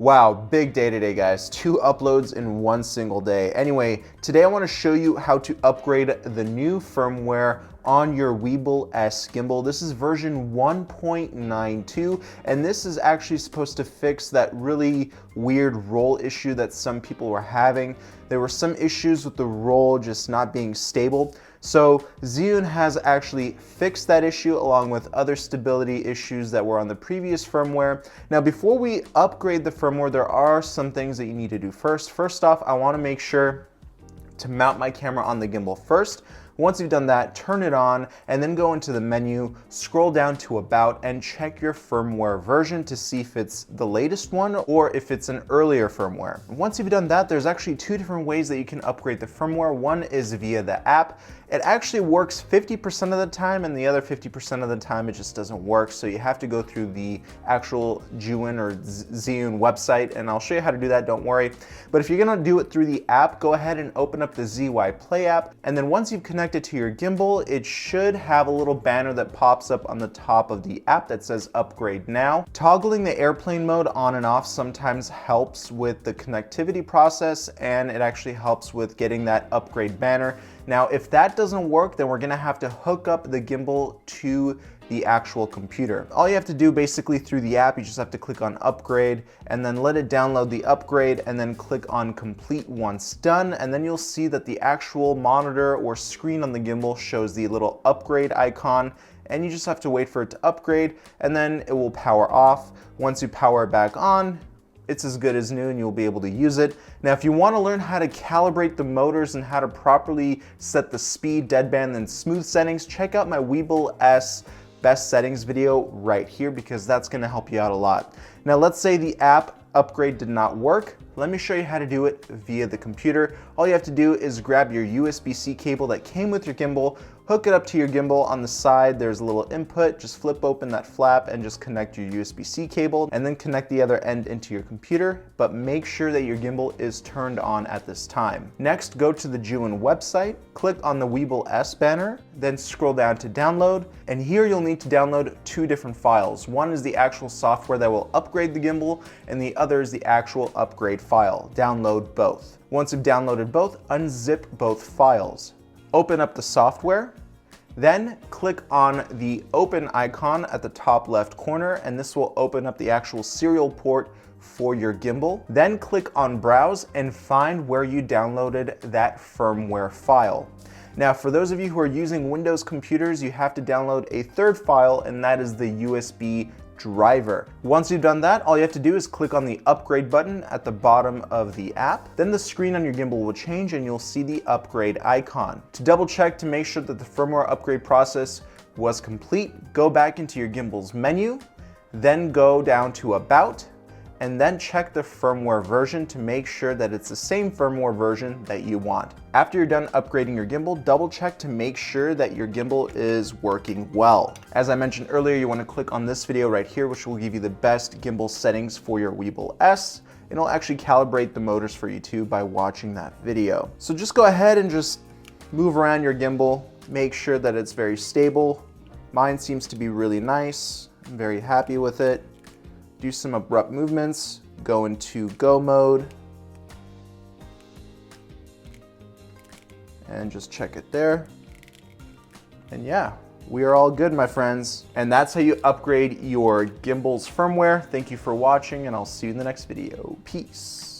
Wow, big day today, guys. 2 uploads in one single day. Anyway, today I want to show you how to upgrade the new firmware on your Weebill S gimbal. This is version 1.92, and this is actually supposed to fix that really weird roll issue that some people were having. There were some issues with the roll just not being stable. So Zhiyun has actually fixed that issue along with other stability issues that were on the previous firmware. Now, before we upgrade the firmware, there are some things that you need to do first. First off, I want to make sure to mount my camera on the gimbal first. Once you've done that, turn it on and then go into the menu, scroll down to About and check your firmware version to see if it's the latest one or if it's an earlier firmware. Once you've done that, there's actually 2 different ways that you can upgrade the firmware. One is via the app. It actually works 50% of the time, and the other 50% of the time it just doesn't work. So you have to go through the actual Zhiyun or Zhiyun website, and I'll show you how to do that, don't worry. But if you're gonna do it through the app, go ahead and open up the ZY Play app, and then once you've connected to your gimbal, it should have a little banner that pops up on the top of the app that says Upgrade Now. Toggling the airplane mode on and off sometimes helps with the connectivity process, and it actually helps with getting that upgrade banner. Now, if that doesn't work, then we're gonna have to hook up the gimbal to the actual computer. All you have to do basically through the app, you just have to click on Upgrade and then let it download the upgrade and then click on Complete once done. And then you'll see that the actual monitor or screen on the gimbal shows the little upgrade icon, and you just have to wait for it to upgrade and then it will power off. Once you power it back on, it's as good as new and you'll be able to use it. Now, if you want to learn how to calibrate the motors and how to properly set the speed, deadband, and smooth settings, check out my Weebill S best settings video right here because that's going to help you out a lot. Now, let's say the app upgrade did not work. Let me show you how to do it via the computer. All you have to do is grab your USB-C cable that came with your gimbal, hook it up to your gimbal. On the side, there's a little input. Just flip open that flap and just connect your USB-C cable and then connect the other end into your computer, but make sure that your gimbal is turned on at this time. Next, go to the Zhiyun website, click on the Weebill S banner, then scroll down to download, and here you'll need to download 2 different files. One is the actual software that will upgrade the gimbal, and the other is the actual upgrade file. Download both. Once you've downloaded both, unzip both files. Open up the software, then click on the open icon at the top left corner, and this will open up the actual serial port for your gimbal. Then click on Browse and find where you downloaded that firmware file. Now, for those of you who are using Windows computers, you have to download a 3rd file, and that is the USB driver. Once you've done that, all you have to do is click on the upgrade button at the bottom of the app. Then the screen on your gimbal will change and you'll see the upgrade icon. To double check to make sure that the firmware upgrade process was complete, go back into your gimbal's menu, then go down to About, and then check the firmware version to make sure that it's the same firmware version that you want. After you're done upgrading your gimbal, double check to make sure that your gimbal is working well. As I mentioned earlier, you want to click on this video right here, which will give you the best gimbal settings for your Weebill S. It'll actually calibrate the motors for you too by watching that video. So just go ahead and just move around your gimbal, make sure that it's very stable. Mine seems to be really nice. I'm very happy with it. Do some abrupt movements, go into go mode, and just check it there. And yeah, we are all good, my friends. And that's how you upgrade your gimbal's firmware. Thank you for watching, and I'll see you in the next video. Peace.